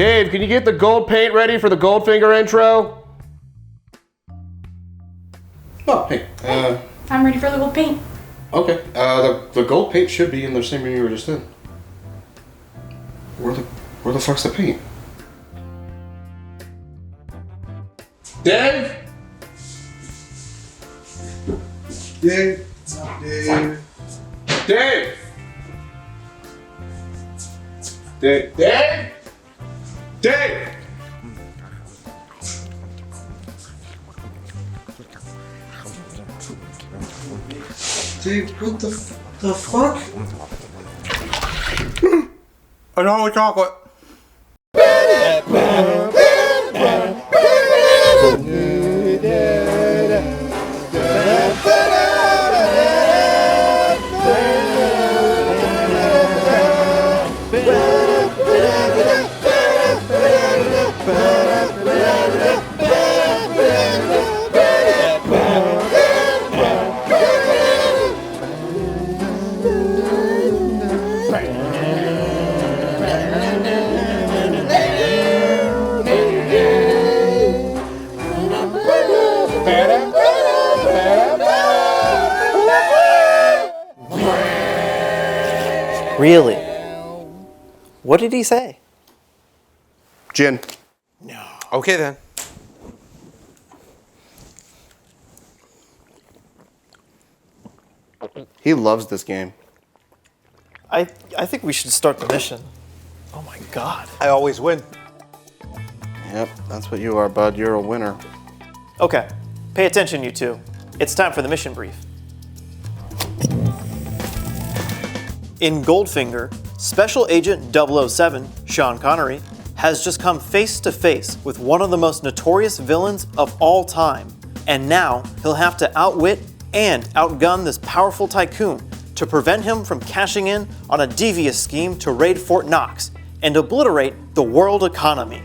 Dave, can you get the gold paint ready for the Goldfinger intro? Oh, hey. I'm ready for the gold paint. Okay. The gold paint should be in the same room you were just in. Where the fuck's the paint? Dave? Dave? Dave? Dave? Dave? Dave? Dave? Dave, what the fuck? Another chocolate. Really? What did he say? Gin. No. Okay then. He loves this game. I think we should start the mission. Oh my god. I always win. Yep, that's what you are, bud. You're a winner. Okay, pay attention, you two. It's time for the mission brief. In Goldfinger, Special Agent 007, Sean Connery, has just come face to face with one of the most notorious villains of all time. And now he'll have to outwit and outgun this powerful tycoon to prevent him from cashing in on a devious scheme to raid Fort Knox and obliterate the world economy.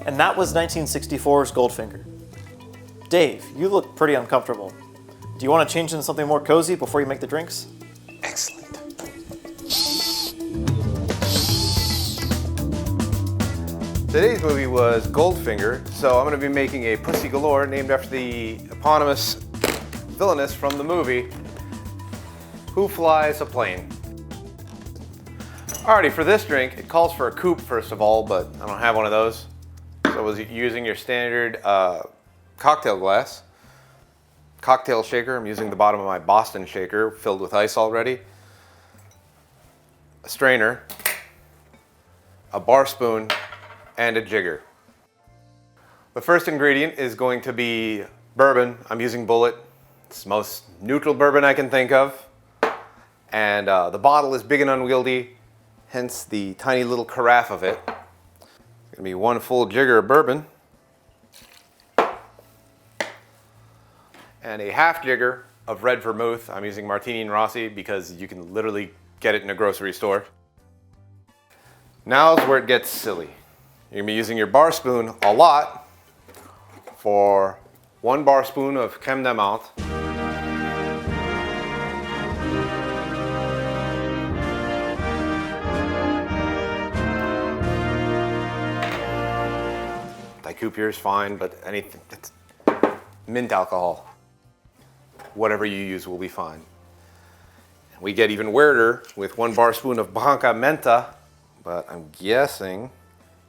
And that was 1964's Goldfinger. Dave, you look pretty uncomfortable. Do you want to change into something more cozy before you make the drinks? Excellent. Today's movie was Goldfinger, so I'm going to be making a Pussy Galore named after the eponymous villainess from the movie, Who Flies a Plane. Alrighty, for this drink, it calls for a coupe first of all, but I don't have one of those. So I was using your standard cocktail glass. Cocktail shaker, I'm using the bottom of my Boston shaker filled with ice already. A strainer, a bar spoon, and a jigger. The first ingredient is going to be bourbon. I'm using Bullet. It's the most neutral bourbon I can think of. And the bottle is big and unwieldy, hence the tiny little carafe of it. It's gonna be one full jigger of bourbon. And a half jigger of Red Vermouth. I'm using Martini and Rossi because you can literally get it in a grocery store. Now's where it gets silly. You're gonna be using your bar spoon a lot for 1 bar spoon of Crème de Menthe. Coupe here is fine, but anything that's mint alcohol, whatever you use will be fine. We get even weirder with 1 bar spoon of Branca Menta, but I'm guessing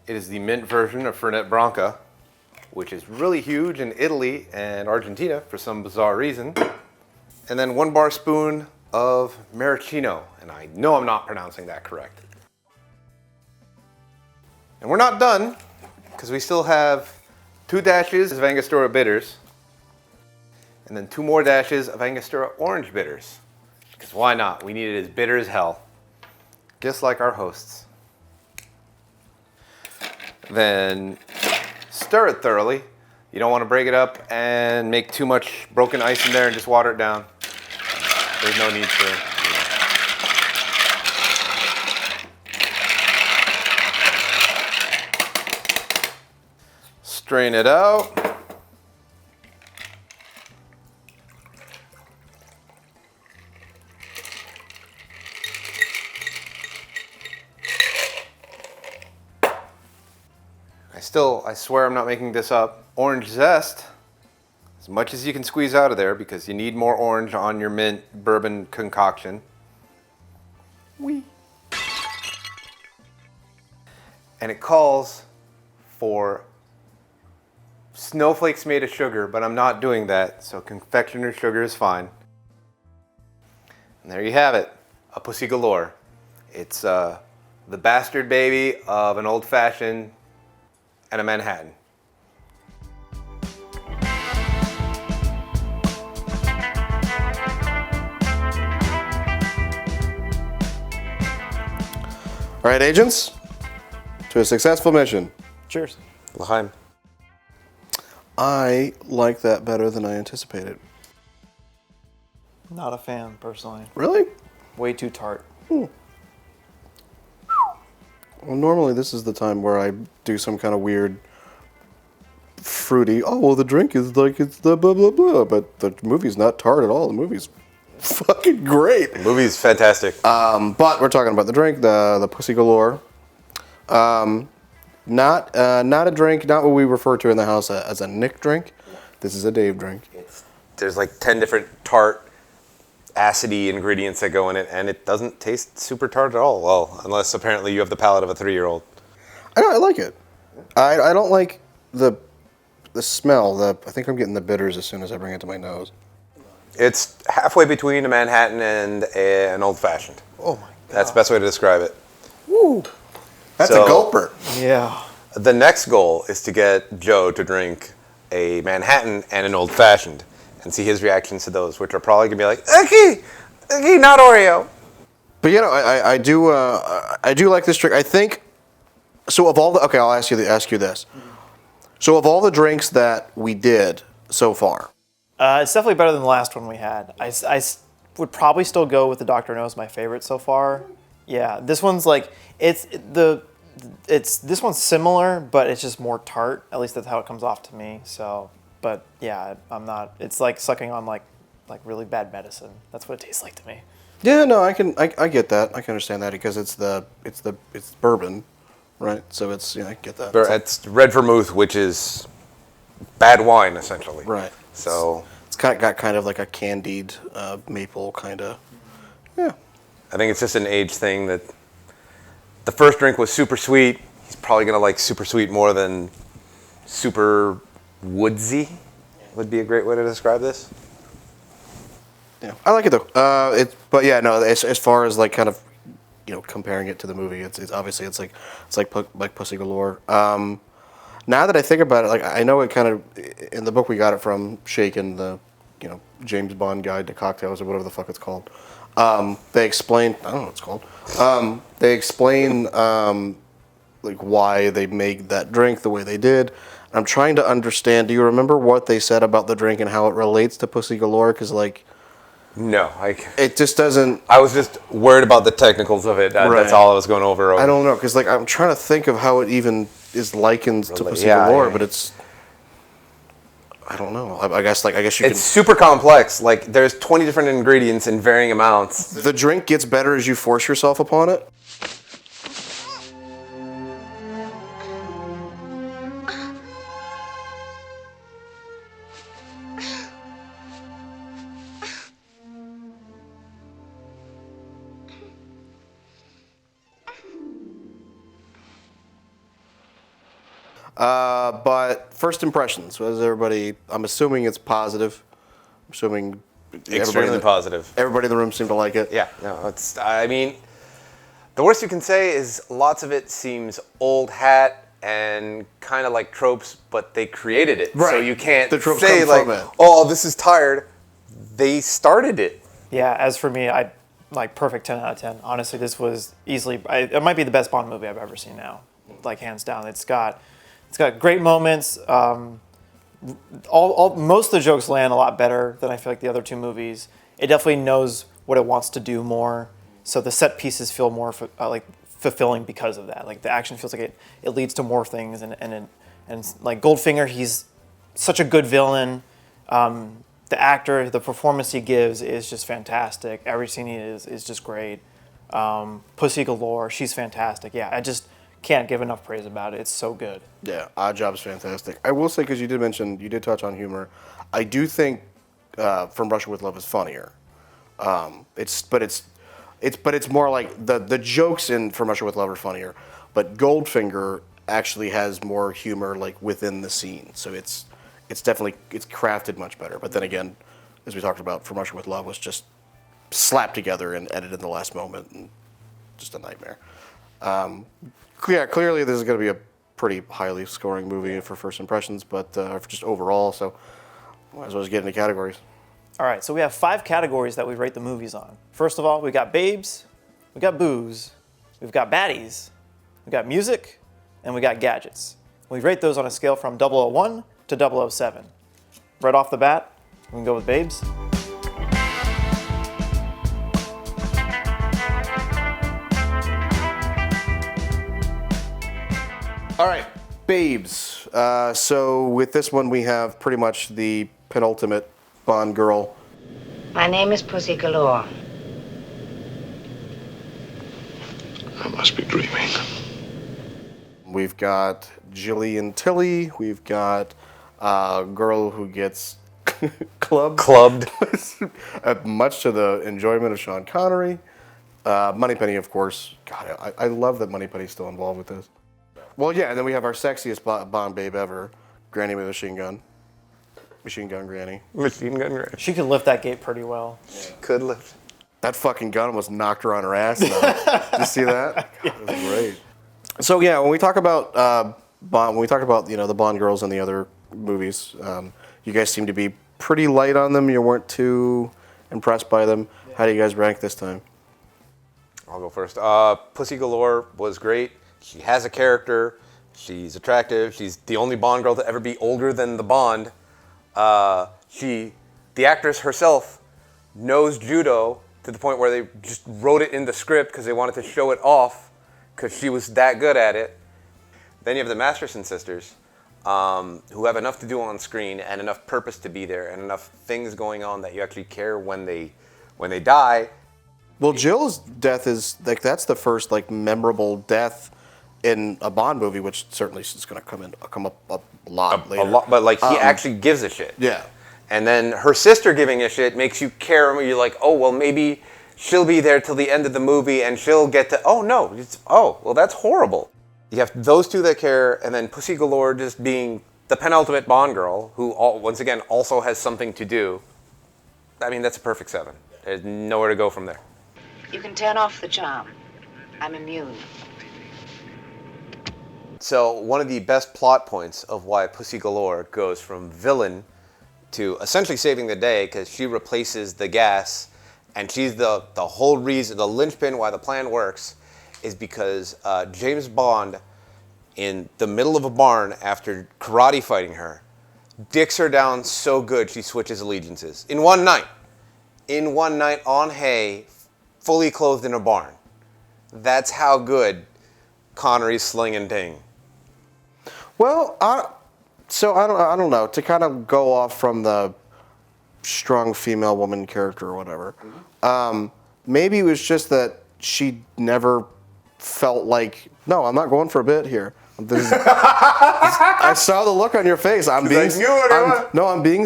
it is the mint version of Fernet Branca, which is really huge in Italy and Argentina for some bizarre reason. And then 1 bar spoon of Maraschino, and I know I'm not pronouncing that correct. And we're not done, because we still have 2 dashes of Angostura bitters, and then 2 more dashes of Angostura orange bitters. Because why not? We need it as bitter as hell, just like our hosts. Then stir it thoroughly. You don't want to break it up and make too much broken ice in there and just water it down. There's no need for it. Strain it out. I swear I'm not making this up, orange zest, as much as you can squeeze out of there because you need more orange on your mint bourbon concoction. Wee. And it calls for snowflakes made of sugar, but I'm not doing that, so confectioner sugar is fine. And there you have it, a Pussy Galore. It's the bastard baby of an old-fashioned and a Manhattan. All right, agents, to a successful mission. Cheers. L'chaim. I like that better than I anticipated. Not a fan, personally. Really? Way too tart. Well, normally this is the time where I do some kind of weird, fruity, oh, well, the drink is like it's the blah, blah, blah. But the movie's not tart at all. The movie's fucking great. The movie's fantastic. But we're talking about the drink, the Pussy Galore. Not a drink, not what we refer to in the house as a Nick drink. This is a Dave drink. There's like 10 different tart, acidy ingredients that go in it, and it doesn't taste super tart at all. Well, unless apparently you have the palate of a 3-year-old. I like it. I don't like the smell. I think I'm getting the bitters as soon as I bring it to my nose. It's halfway between a Manhattan and an old-fashioned. Oh my god. That's the best way to describe it. Woo. That's So- a gulper. Yeah. The next goal is to get Joe to drink a Manhattan and an old-fashioned and see his reactions to those, which are probably going to be like, Icky, not Oreo. But you know, I do like this drink. I think so. Of all the I'll ask you this. So of all the drinks that we did so far, It's definitely better than the last one we had. I would probably still go with the Dr. No's my favorite so far. Yeah, this one's like this one's similar, but it's just more tart. At least that's how it comes off to me. So, but yeah, I'm not. It's like sucking on like really bad medicine. That's what it tastes like to me. yeah, no, I get that. I can understand that because it's bourbon, right? So I get that. It's Red Vermouth, which is bad wine, essentially. Right. So It's got kind of like a candied maple kind of. Yeah. I think it's just an age thing that the first drink was super sweet. He's probably going to like super sweet more than super woodsy would be a great way to describe this. Yeah, I like it though. But yeah, no. As far as like kind of, comparing it to the movie, it's obviously it's like Pussy Galore. Now that I think about it, like I know it kind of in the book we got it from Shaken, the James Bond Guide to Cocktails or whatever the fuck it's called. They explain, I don't know what it's called. They explain like why they made that drink the way they did. I'm trying to understand. Do you remember what they said about the drink and how it relates to Pussy Galore? Because like. No, It just doesn't. I was just worried about the technicals of it. Right. That's all I was going over. I don't know because like I'm trying to think of how it even is likened to Pussy Galore, but it's. I don't know. I guess you It's super complex. Like there's 20 different ingredients in varying amounts. The drink gets better as you force yourself upon it. But first impressions, was everybody? I'm assuming it's positive. I'm assuming Extremely positive. Everybody in the room seemed to like it. Yeah, no, I mean, the worst you can say is lots of it seems old hat and kind of like tropes, but they created it. Right. So you can't The tropes say come like, from it. oh, this is tired. They started it. Yeah, as for me, I like perfect 10 out of 10. Honestly, this was easily, it might be the best Bond movie I've ever seen now. Like hands down. It's got great moments. Most of the jokes land a lot better than I feel like the other two movies. It definitely knows what it wants to do more. So the set pieces feel more fulfilling because of that. Like the action feels like it leads to more things. And like Goldfinger, he's such a good villain. The actor, the performance he gives is just fantastic. Every scene he is just great. Pussy Galore, she's fantastic. Yeah, I just can't give enough praise about it. It's so good. Yeah, Odd Job's fantastic. I will say, because you did touch on humor, I do think From Russia with Love is funnier. It's more like the jokes in From Russia with Love are funnier, but Goldfinger actually has more humor like within the scene. So it's definitely crafted much better. But then again, as we talked about, From Russia with Love was just slapped together and edited in the last moment, and just a nightmare. Clearly this is going to be a pretty highly scoring movie for first impressions, but just overall. So might as well just get into categories. All right, so we have 5 categories that we rate the movies on. First of all, we got babes, we got booze, we've got baddies, we got music, and we got gadgets. We rate those on a scale from 001 to 007. Right off the bat, we can go with babes. All right, babes. So with this one, we have pretty much the penultimate Bond girl. My name is Pussy Galore. I must be dreaming. We've got Jillian Tilly. We've got a girl who gets clubbed. Much to the enjoyment of Sean Connery. Moneypenny, of course. God, I love that Moneypenny's still involved with this. Well, yeah, and then we have our sexiest Bond babe ever, Granny with a machine gun. Machine gun Granny. Machine gun Granny. She can lift that gate pretty well. Could lift. That fucking gun almost knocked her on her ass. Did you see that? It was great. So yeah, when we talk about Bond, the Bond girls in the other movies, you guys seem to be pretty light on them. You weren't too impressed by them. How do you guys rank this time? I'll go first. Pussy Galore was great. She has a character. She's attractive. She's the only Bond girl to ever be older than the Bond. The actress herself knows judo to the point where they just wrote it in the script because they wanted to show it off because she was that good at it. Then you have the Masterson sisters, who have enough to do on screen and enough purpose to be there and enough things going on that you actually care when they die. Well, Jill's death is like that's the first like memorable death in a Bond movie, which certainly is going to come up a lot later. A lot, but like he actually gives a shit. Yeah. And then her sister giving a shit makes you care. You're like, oh well, maybe she'll be there till the end of the movie, and she'll get to. Oh no, well that's horrible. You have those two that care, and then Pussy Galore just being the penultimate Bond girl, who once again also has something to do. I mean, that's a perfect 7. There's nowhere to go from there. You can turn off the charm. I'm immune. So one of the best plot points of why Pussy Galore goes from villain to essentially saving the day, because she replaces the gas, and she's the whole reason, the linchpin why the plan works, is because James Bond, in the middle of a barn after karate fighting her, dicks her down so good she switches allegiances. In one night on hay, fully clothed in a barn. That's how good Connery's sling and ting. Well, I don't know. To kind of go off from the strong female woman character or whatever, maybe it was just that she never felt like, no, I'm not going for a bit here. I saw the look on your face. I'm being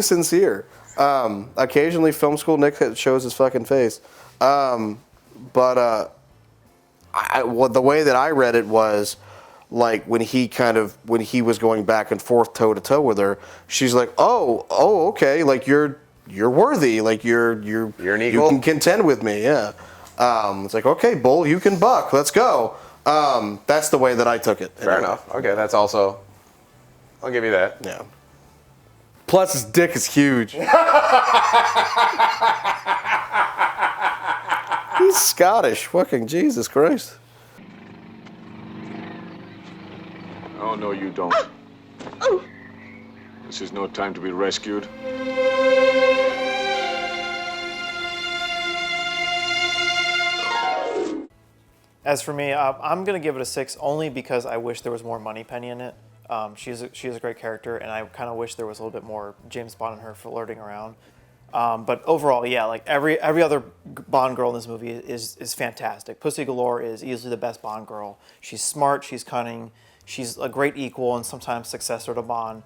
sincere. Occasionally, film school Nick shows his fucking face. But the way that I read it was, like when he was going back and forth toe to toe with her, she's like, oh, okay, like you're worthy, like you're an equal? you can contend with me, yeah. It's like, okay, bull, you can buck, let's go. That's the way that I took it. Fair enough. Okay, that's also, I'll give you that. Yeah. Plus, his dick is huge. He's Scottish. Fucking Jesus Christ. Oh, no, you don't. This is no time to be rescued. As for me, I'm going to give it a 6 only because I wish there was more Moneypenny in it. She is a great character, and I kind of wish there was a little bit more James Bond and her flirting around. But overall, yeah, like every other Bond girl in this movie is fantastic. Pussy Galore is easily the best Bond girl. She's smart, she's cunning, she's a great equal and sometimes successor to Bond.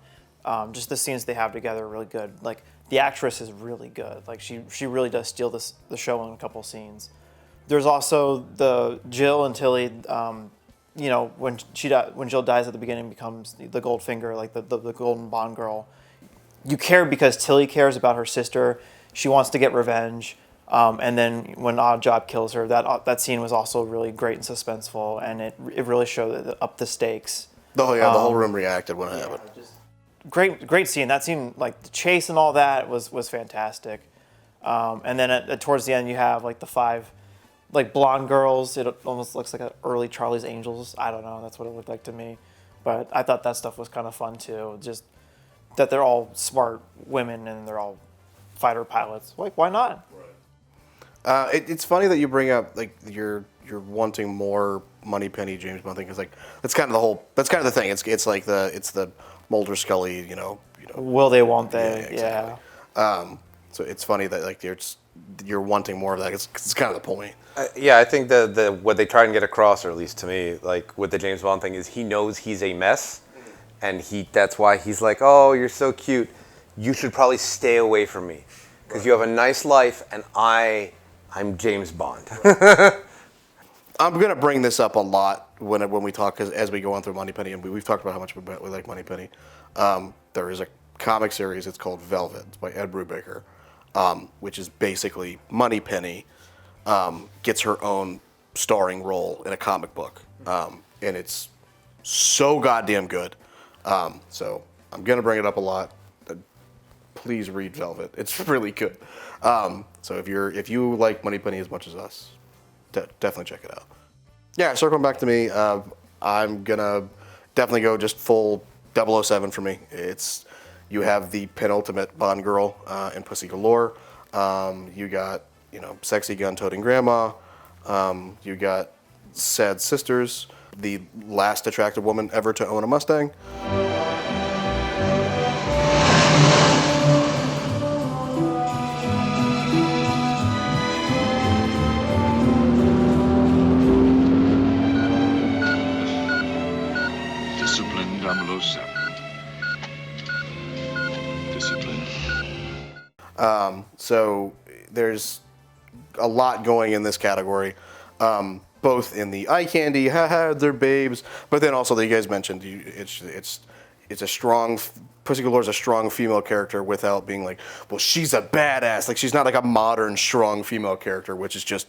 Just the scenes they have together are really good. Like the actress is really good. Like she really does steal the show in a couple scenes. There's also the Jill and Tilly. When Jill dies at the beginning, becomes the Goldfinger, like the golden Bond girl. You care because Tilly cares about her sister. She wants to get revenge. And then when Oddjob kills her, that scene was also really great and suspenseful, and it really showed up the stakes. Oh yeah, the whole room reacted when it happened. Great scene. That scene, like the chase and all that, was fantastic. And then towards the end, you have like the 5 like blonde girls. It almost looks like an early Charlie's Angels. I don't know. That's what it looked like to me. But I thought that stuff was kind of fun too. Just that they're all smart women and they're all fighter pilots. Like, why not? Right. It's funny that you bring up like you're wanting more Moneypenny James Bond thing because like that's kind of the thing. It's like the Mulder Scully, Will they? Won't they? Yeah. Exactly. So it's funny that like you're wanting more of that. It's kind of the point. Yeah, I think the what they try and get across, or at least to me, like with the James Bond thing, is he knows he's a mess, and that's why he's like, oh, you're so cute. You should probably stay away from me because you have a nice life, and I'm James Bond. I'm gonna bring this up a lot when we talk as we go on through Moneypenny, and we've talked about how much we like Moneypenny. There is a comic series. It's called Velvet. It's by Ed Brubaker, which is basically Moneypenny gets her own starring role in a comic book, and it's so goddamn good. So I'm gonna bring it up a lot. Please read Velvet. It's really good. So if you like Moneypenny as much as us, definitely check it out. Yeah, circling back to me, I'm gonna definitely go just full 007 for me. You have the penultimate Bond girl in Pussy Galore. You got sexy gun-toting grandma. You got sad sisters. The last attractive woman ever to own a Mustang. Discipline 007. Discipline. So there's a lot going in this category, both in the eye candy, haha, they're babes, but then also that you guys mentioned, it's a strong, Pussy Galore is a strong female character without being like, well, she's a badass. Like she's not like a modern strong female character, which is just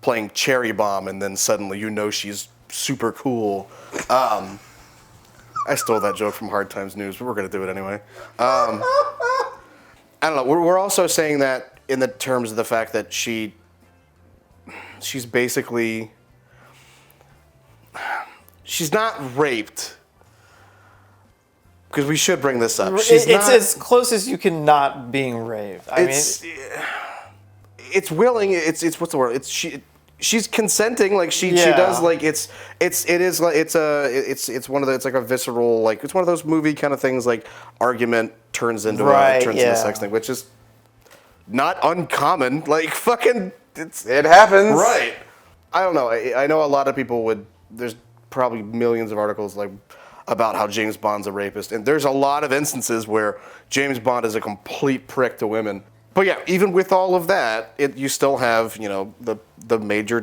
playing cherry bomb and then suddenly she's super cool. I stole that joke from Hard Times News, but we're gonna do it anyway. I don't know. We're also saying that in the terms of the fact that she's basically, she's not raped. Because we should bring this up. It's as close as you can not being raped. It's willing. It's what's the word? She's consenting. Like she does. Like it's like a visceral, like it's one of those movie kind of things. Like argument turns into into sex thing, which is not uncommon. Like fucking, it happens. Right. I don't know. I know a lot of people would. There's probably millions of articles like about how James Bond's a rapist, and there's a lot of instances where James Bond is a complete prick to women. But yeah, even with all of that, you still have the major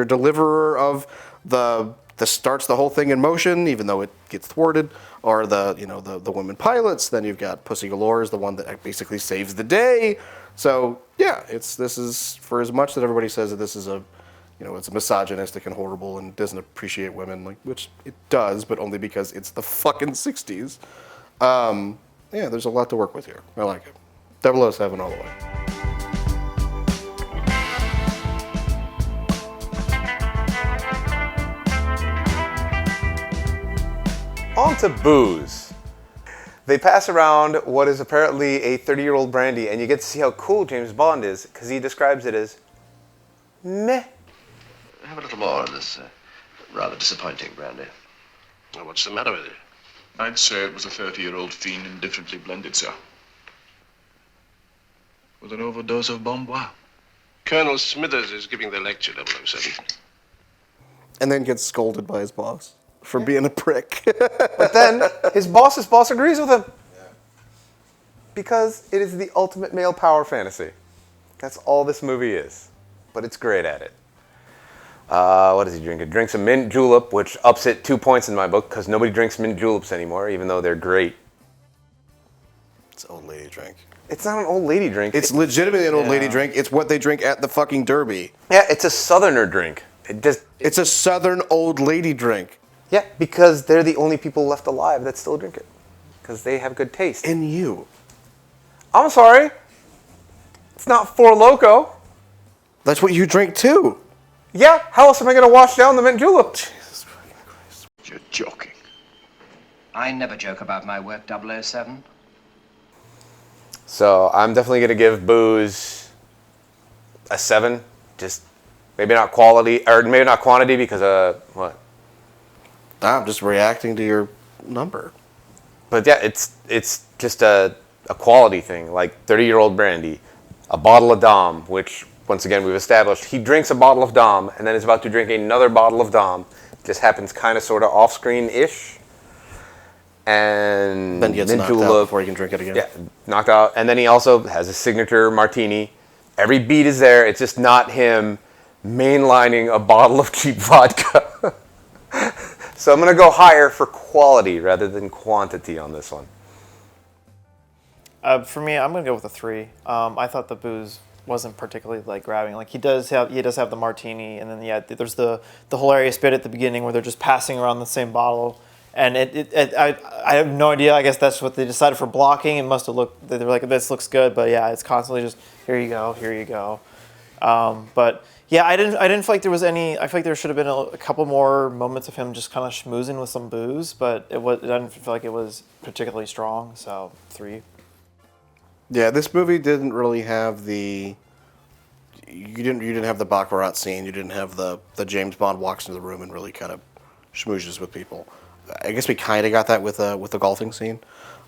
deliverer of the starts the whole thing in motion, even though it gets thwarted, or the women pilots. Then you've got Pussy Galore is the one that basically saves the day. So yeah, this is, for as much that everybody says that this is it's misogynistic and horrible and doesn't appreciate women, like, which it does, but only because it's the fucking 60s. Yeah, there's a lot to work with here. I like it. 007 all the way. On to booze. They pass around what is apparently a 30-year-old brandy, and you get to see how cool James Bond is, because he describes it as meh. Have a little more of this rather disappointing brandy. Well, what's the matter with it? I'd say it was a 30-year-old fiend indifferently blended, sir. with an overdose of Bombois. Colonel Smithers is giving the lecture, 007. And then gets scolded by his boss for being a prick. But then his boss's boss agrees with him. Because it is the ultimate male power fantasy. That's all this movie is. But it's great at it. What does he drink? He drinks a mint julep, which ups it 2 points in my book, because nobody drinks mint juleps anymore, even though they're great. It's an old lady drink. It's not an old lady drink. It's legitimately an old lady drink. It's what they drink at the fucking Derby. Yeah, it's a Southerner drink. It's a Southern old lady drink. Yeah, because they're the only people left alive that still drink it. Because they have good taste. And you. I'm sorry. It's not Four Loko. That's what you drink too. Yeah, how else am I going to wash down the mint julep? Jesus fucking Christ. You're joking. I never joke about my work, 007. So I'm definitely going to give booze a 7. Just maybe not quality, or maybe not quantity because what? I'm just reacting to your number. But yeah, it's just a quality thing, like 30-year-old brandy, a bottle of Dom, which once again we've established he drinks a bottle of Dom and then is about to drink another bottle of Dom. Just happens kind of sort of off screen-ish. And then gets knocked out before he can drink it again. Yeah, knocked out. And then he also has a signature martini. Every beat is there. It's just not him mainlining a bottle of cheap vodka. So I'm going to go higher for quality rather than quantity on this one. For me, I'm going to go with a 3. I thought the booze wasn't particularly like grabbing. Like he does have the martini, and then there's the hilarious bit at the beginning where they're just passing around the same bottle. And I have no idea. I guess that's what they decided for blocking. It must have looked. They were like, "This looks good," but yeah, it's constantly just here you go, here you go. But yeah, I didn't feel like there was any. I feel like there should have been a couple more moments of him just kind of schmoozing with some booze, but I didn't feel like it was particularly strong. So 3. Yeah, this movie didn't really have the. You didn't have the baccarat scene. You didn't have the James Bond walks into the room and really kind of schmoozes with people. I guess we kind of got that with the golfing scene,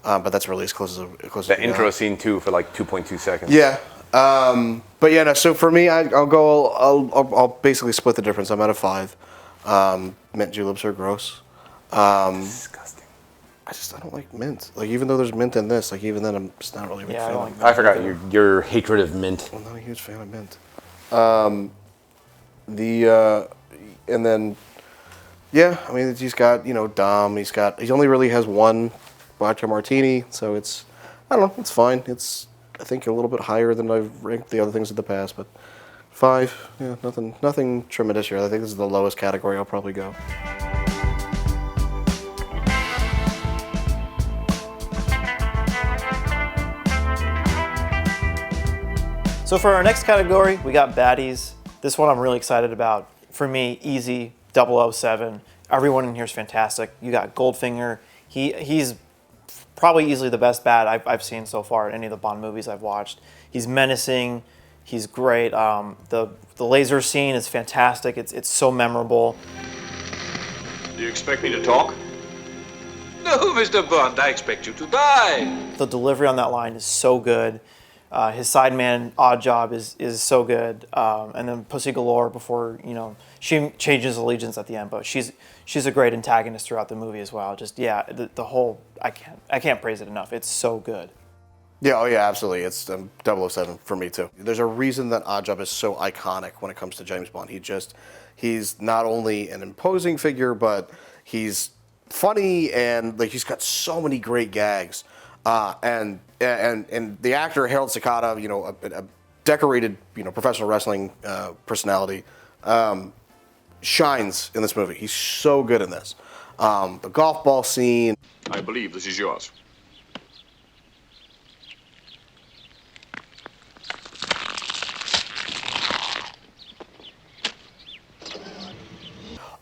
but that's really as close as The intro scene too for like 2.2 seconds. Yeah, but yeah, no. So for me, I'll basically split the difference. I'm at a 5. Mint juleps are gross. Disgusting. I don't like mint. Like even though there's mint in this, like even then I'm just not really a big fan. I of don't I forgot your hatred of mint. I'm not a huge fan of mint. And then. Yeah, I mean, he's got, Dom. He only really has one vodka martini, so it's, I don't know, it's fine. It's, I think, a little bit higher than I've ranked the other things in the past, but 5, yeah, nothing tremendous here. I think this is the lowest category I'll probably go. So for our next category, we got baddies. This one I'm really excited about. For me, easy. 007. Everyone in here is fantastic. You got Goldfinger. He's probably easily the best bad I've seen so far in any of the Bond movies I've watched. He's menacing. He's great. The laser scene is fantastic. It's so memorable. Do you expect me to talk? No, Mr. Bond, I expect you to die. The delivery on that line is so good. His sideman Oddjob is so good, and then Pussy Galore before she changes allegiance at the end, but she's a great antagonist throughout the movie as well. Just the whole I can't praise it enough. It's so good. Yeah, oh yeah, absolutely. It's 007 for me too. There's a reason that Oddjob is so iconic when it comes to James Bond. He's not only an imposing figure, but he's funny and like he's got so many great gags. And the actor Harold Sakata, a decorated, professional wrestling personality, shines in this movie. He's so good in this. The golf ball scene. I believe this is yours.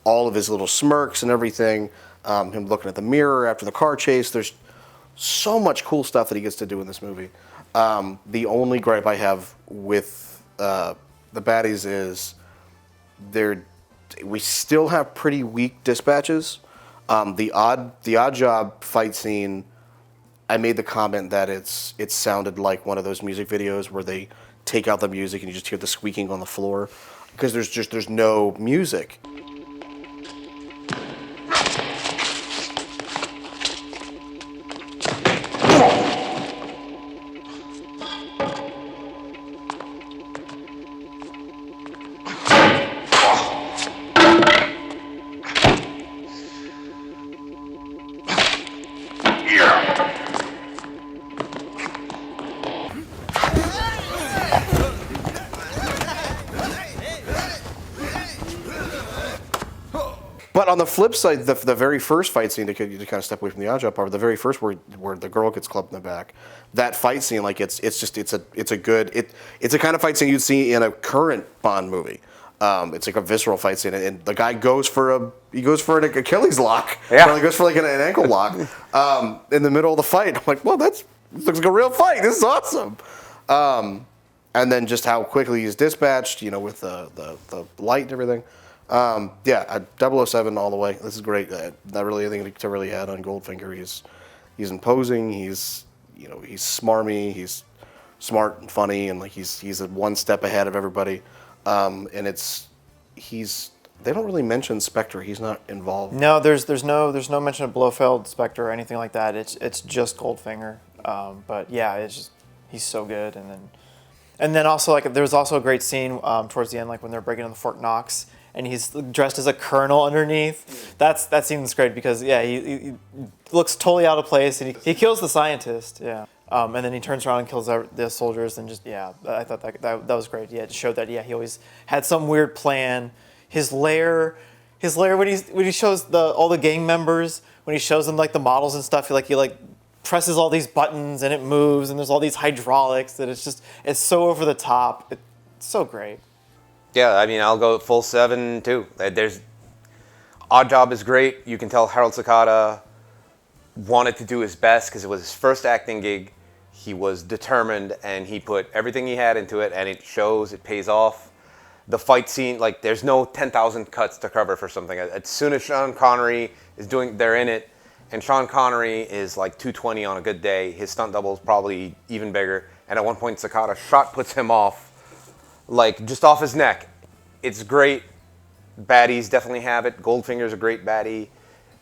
All of his little smirks and everything. Him looking at the mirror after the car chase. There's so much cool stuff that he gets to do in this movie. The only gripe I have with the baddies is we still have pretty weak dispatches. The odd job fight scene I made the comment that it sounded like one of those music videos where they take out the music and you just hear the squeaking on the floor, because there's no music. But on the flip side, the very first fight scene, to kind of step away from the oddjob part, the very first where the girl gets clubbed in the back, that fight scene, like it's a kind of fight scene you'd see in a current Bond movie. It's like a visceral fight scene, and the guy goes for an Achilles lock, yeah, or he goes for like an ankle lock in the middle of the fight. I'm like, well, this looks like a real fight. This is awesome. And then just how quickly he's dispatched, with the light and everything. 007 all the way. This is great. Not really anything to really add on Goldfinger. He's imposing. He's smarmy. He's smart and funny, and like he's one step ahead of everybody. And they don't really mention Spectre. He's not involved. No, there's no mention of Blofeld, Spectre, or anything like that. It's just Goldfinger. But yeah, it's just he's so good. And then also like there's also a great scene towards the end, like when they're breaking into Fort Knox. And he's dressed as a colonel underneath. That scene's great because he looks totally out of place, and he kills the scientist. Yeah, and then he turns around and kills the soldiers, and I thought that was great. Yeah, it showed that he always had some weird plan. His lair when he shows all the gang members, when he shows them like the models and stuff, he presses all these buttons and it moves, and there's all these hydraulics that it's so over the top. It's so great. Yeah, I mean, I'll go full 7 too. Oddjob is great. You can tell Harold Sakata wanted to do his best because it was his first acting gig. He was determined, and he put everything he had into it, and it shows. It pays off. The fight scene, like, there's no 10,000 cuts to cover for something. As soon as Sean Connery they're in it, and Sean Connery is like 220 on a good day. His stunt double is probably even bigger. And at one point, Sakata puts him off. Like, just off his neck. It's great. Baddies definitely have it. Goldfinger's a great baddie.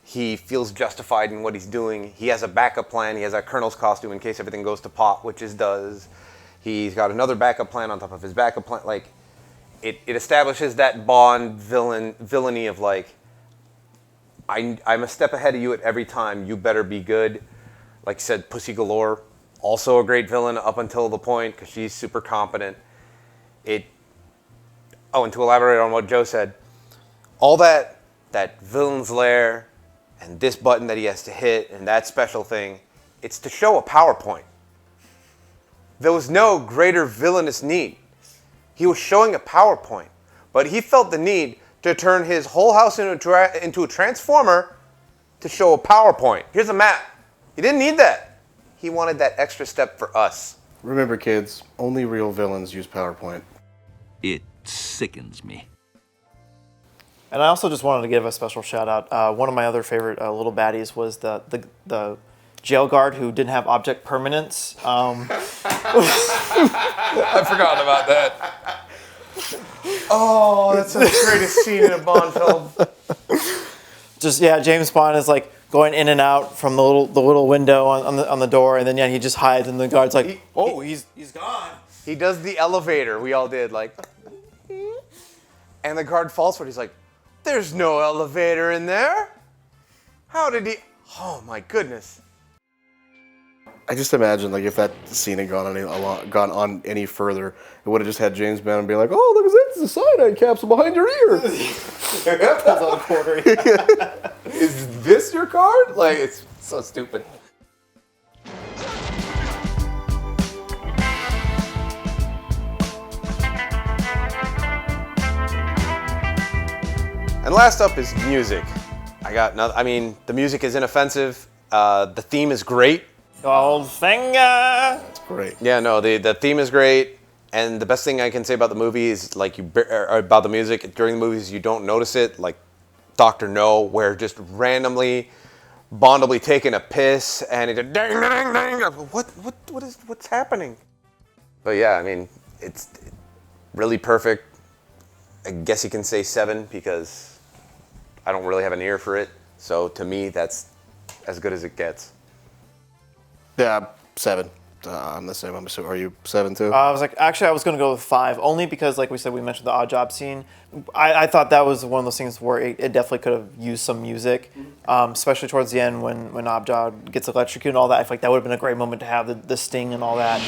He feels justified in what he's doing. He has a backup plan. He has a colonel's costume in case everything goes to pot, which it does. He's got another backup plan on top of his backup plan. Like, it establishes that Bond villainy of like, I'm a step ahead of you at every time. You better be good. Like you said, Pussy Galore, also a great villain up until the point because she's super competent. And to elaborate on what Joe said, all that villain's lair and this button that he has to hit and that special thing, it's to show a PowerPoint. There was no greater villainous need. He was showing a PowerPoint, but he felt the need to turn his whole house into a transformer to show a PowerPoint. Here's a map. He didn't need that. He wanted that extra step for us. Remember, kids, only real villains use PowerPoint. It sickens me. And I also just wanted to give a special shout out. One of my other favorite little baddies was the jail guard who didn't have object permanence. I've forgotten about that. Oh, that's the greatest scene in a Bond film. James Bond is like going in and out from the little window on the door, and then he just hides, and the guard's like, he's gone. He does the elevator. We all did, like, and the guard falls for it. He's like, there's no elevator in there. How did he? Oh my goodness. I just imagine, like, if that scene had gone on any further, it would have just had James Bond be like, "Oh, look at this! It's a cyanide capsule behind your ear." That's on a quarter. Is this your card? Like, it's so stupid. And last up is music. The music is inoffensive. The theme is great. Goldfinger. That's great. Yeah, no, the theme is great, and the best thing I can say about the movie is like about the music during the movies you don't notice it, like Dr. No, where just randomly Bond will be taking a piss, and it ding, ding, ding. What's happening? But yeah, I mean, it's really perfect. I guess you can say 7 because I don't really have an ear for it. So to me, that's as good as it gets. Yeah, 7. I'm the same. I'm assuming. Are you 7 too? I was going to go with 5, only because, like we said, we mentioned the odd job scene. I thought that was one of those things where it definitely could have used some music, especially towards the end when odd job gets electrocuted and all that. I feel like that would have been a great moment to have the sting and all that.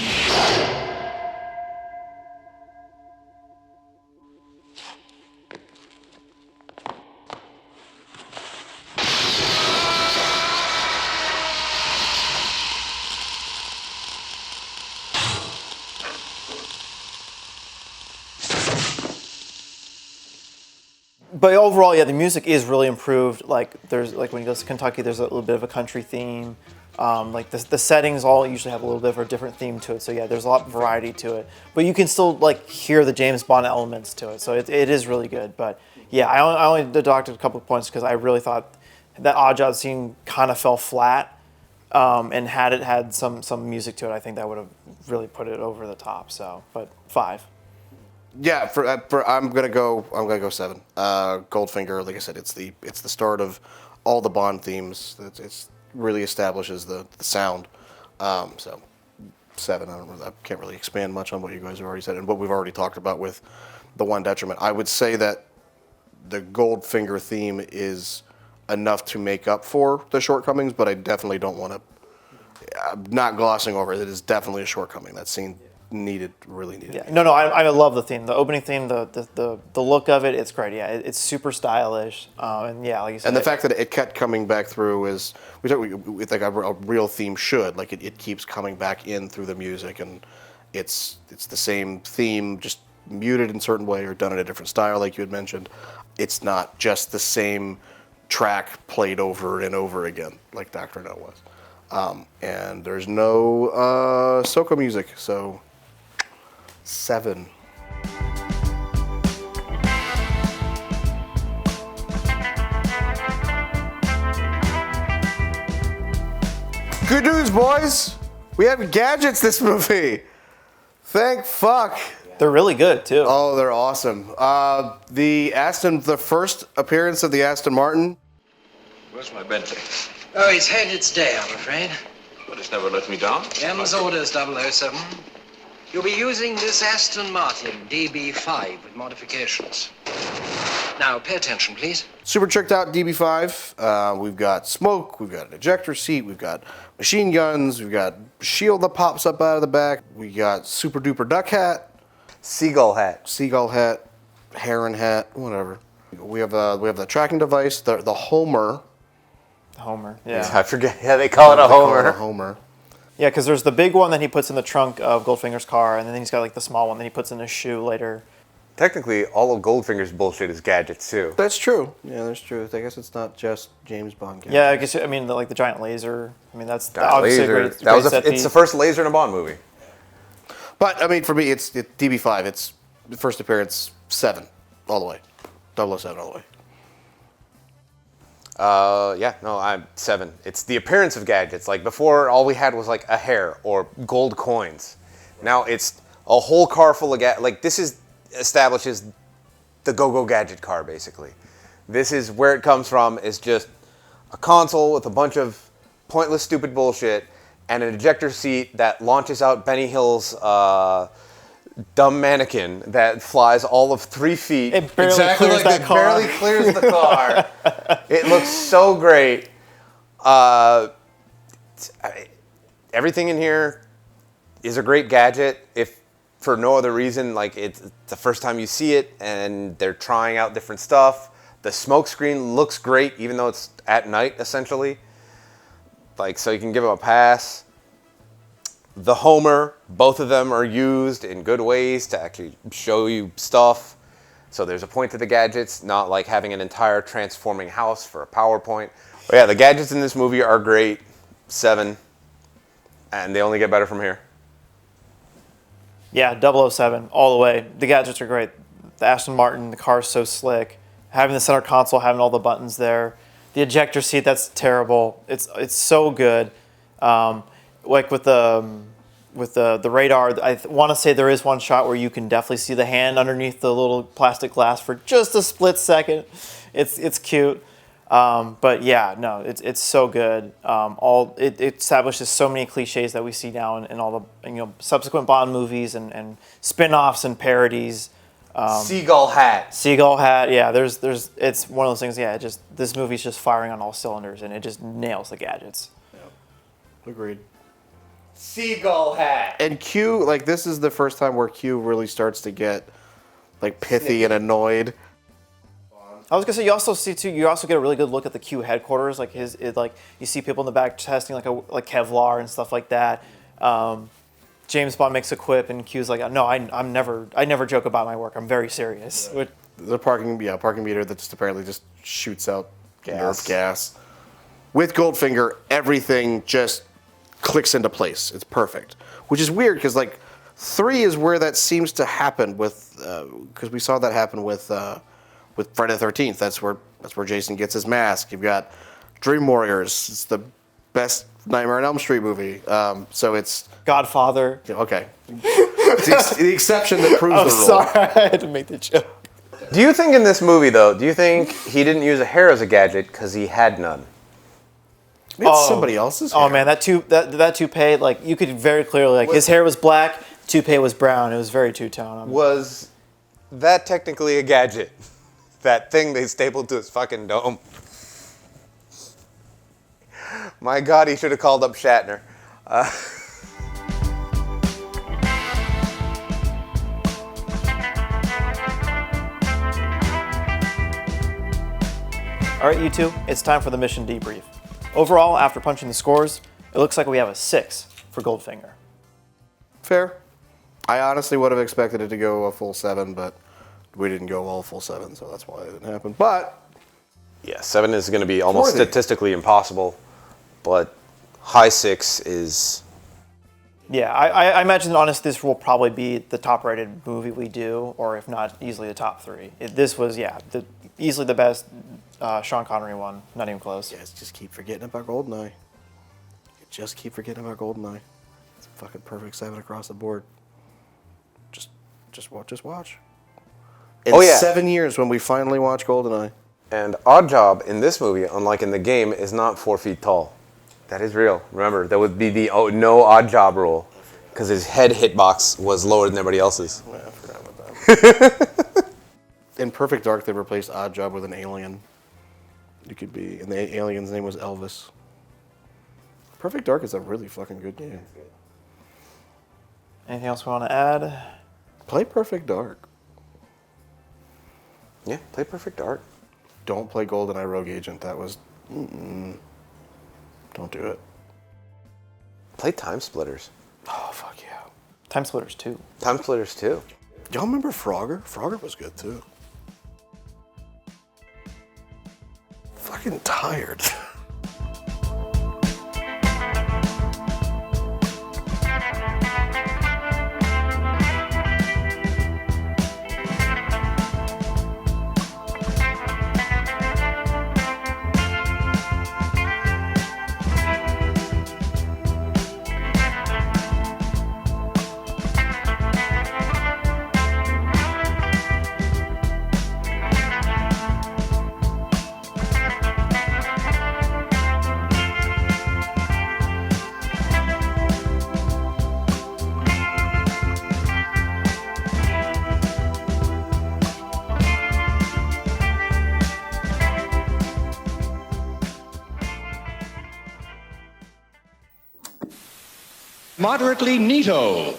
But overall, yeah, the music is really improved. Like when he goes to Kentucky, there's a little bit of a country theme. Like the settings all usually have a little bit of a different theme to it. So yeah, there's a lot of variety to it. But you can still like hear the James Bond elements to it. So it is really good. But yeah, I only deducted a couple of points because I really thought that odd job scene kind of fell flat. And had it had some music to it, I think that would have really put it over the top. So, but 5. Yeah, I'm gonna go 7. Goldfinger, like I said, it's the start of all the Bond themes. It's really establishes the sound. So 7. I can't really expand much on what you guys have already said and what we've already talked about with the one detriment. I would say that the Goldfinger theme is enough to make up for the shortcomings, but I definitely don't want to. Not glossing over it. It is definitely a shortcoming. That scene really needed. Yeah. No, I love the theme. The opening theme, the look of it, it's great. Yeah, it's super stylish. And yeah, like you said. And the fact that it kept coming back through is, we think a real theme should. Like it keeps coming back in through the music, and it's the same theme, just muted in a certain way or done in a different style, like you had mentioned. It's not just the same track played over and over again, like Dr. No was. And there's no Soko music, so 7. Good news, boys! We have gadgets this movie! Thank fuck! They're really good, too. Oh, they're awesome. The first appearance of the Aston Martin. Where's my Bentley? Oh, it's had its day, I'm afraid. But it's never let me down. M's orders, 007. You'll be using this Aston Martin DB5 with modifications. Now, pay attention, please. Super tricked out DB5. We've got smoke, we've got an ejector seat, we've got machine guns, we've got shield that pops up out of the back, we got super duper duck hat. Seagull hat, heron hat, whatever. We have the tracking device, the Homer. Homer, yeah. I forget. Yeah, they call it a Homer. Yeah, because there's the big one that he puts in the trunk of Goldfinger's car, and then he's got like the small one that he puts in his shoe later. Technically, all of Goldfinger's bullshit is gadgets too. That's true. Yeah, that's true. I guess it's not just James Bond gadgets. Yeah, I guess the giant laser. I mean, that's giant obviously laser. a great set It's piece. the first laser in a Bond movie. But I mean, for me, it's DB5. It's the first appearance 7 all the way, 007 all the way. I'm 7. It's the appearance of gadgets. Like before, all we had was like a hair or gold coins. Now it's a whole car full of like this establishes the go-go gadget car basically. This is where it comes from. Is just a console with a bunch of pointless, stupid bullshit and an ejector seat that launches out Benny Hill's dumb mannequin that flies all of 3 feet. It barely clears that car. Barely clears the car. It looks so great. Everything in here is a great gadget. If for no other reason, like it's the first time you see it, and they're trying out different stuff. The smoke screen looks great, even though it's at night essentially. Like so, you can give them a pass. The Homer, both of them are used in good ways to actually show you stuff. So there's a point to the gadgets, not like having an entire transforming house for a PowerPoint. But yeah, the gadgets in this movie are great. 7. And they only get better from here. Yeah, 007, all the way. The gadgets are great. The Aston Martin, the car's so slick. Having the center console, having all the buttons there. The ejector seat, that's terrible. It's so good. Like with the radar, I want to say there is one shot where you can definitely see the hand underneath the little plastic glass for just a split second. It's cute. But yeah, no, it's so good. It establishes so many cliches that we see now in all the subsequent Bond movies and spin-offs and parodies. Seagull hat. Seagull hat, yeah. There's it's one of those things. Yeah, this movie's just firing on all cylinders, and it just nails the gadgets. Yeah. Agreed. Seagull hat. And Q, like this is the first time where Q really starts to get like pithy and annoyed. I was gonna say you also get a really good look at the Q headquarters, like you see people in the back testing like Kevlar and stuff like that. James Bond makes a quip, and Q's like, "No, I never joke about my work. I'm very serious." Yeah. The parking meter that just apparently just shoots out Nerf gas. With Goldfinger, everything just clicks into place. It's perfect, which is weird because like 3 is where that seems to happen with because we saw that happen with Friday the 13th. That's where Jason gets his mask. You've got Dream Warriors. It's the best Nightmare on Elm Street movie. So it's Godfather. Okay. It's the exception that proves the rule. Sorry, I had to make the joke. Do you think in this movie, though, he didn't use a hair as a gadget because he had none? It's somebody else's hair. Oh man, that toupee, like you could very clearly his hair was black, toupee was brown. It was very two-tone. Was that technically a gadget? That thing they stapled to his fucking dome. My God, he should have called up Shatner. All right, you two, it's time for the mission debrief. Overall, after punching the scores, it looks like we have a 6 for Goldfinger. Fair. I honestly would have expected it to go a full 7, but we didn't go all full 7, so that's why it didn't happen. But yeah, 7 is going to be almost statistically impossible, but high 6 is. Yeah, I imagine, honestly, this will probably be the top-rated movie we do, or if not, easily the top 3. This was, easily the best Sean Connery one, not even close. You guys just keep forgetting about GoldenEye. You just keep forgetting about GoldenEye. It's a fucking perfect 7 across the board. Just watch. In 7 years when we finally watch GoldenEye. And Oddjob in this movie, unlike in the game, is not 4 feet tall. That is real. Remember, that would be the no Oddjob rule, because his head hitbox was lower than everybody else's. Yeah, I forgot about that. In Perfect Dark, they replaced Oddjob with an alien. And the alien's name was Elvis. Perfect Dark is a really fucking good game. Anything else we want to add? Play Perfect Dark. Yeah, play Perfect Dark. Don't play GoldenEye Rogue Agent. That was... Don't do it. Play Time Splitters. Oh, fuck yeah. Time Splitters 2. Time Splitters 2. Y'all remember Frogger? Frogger was good, too. Fucking tired. Moderately neato.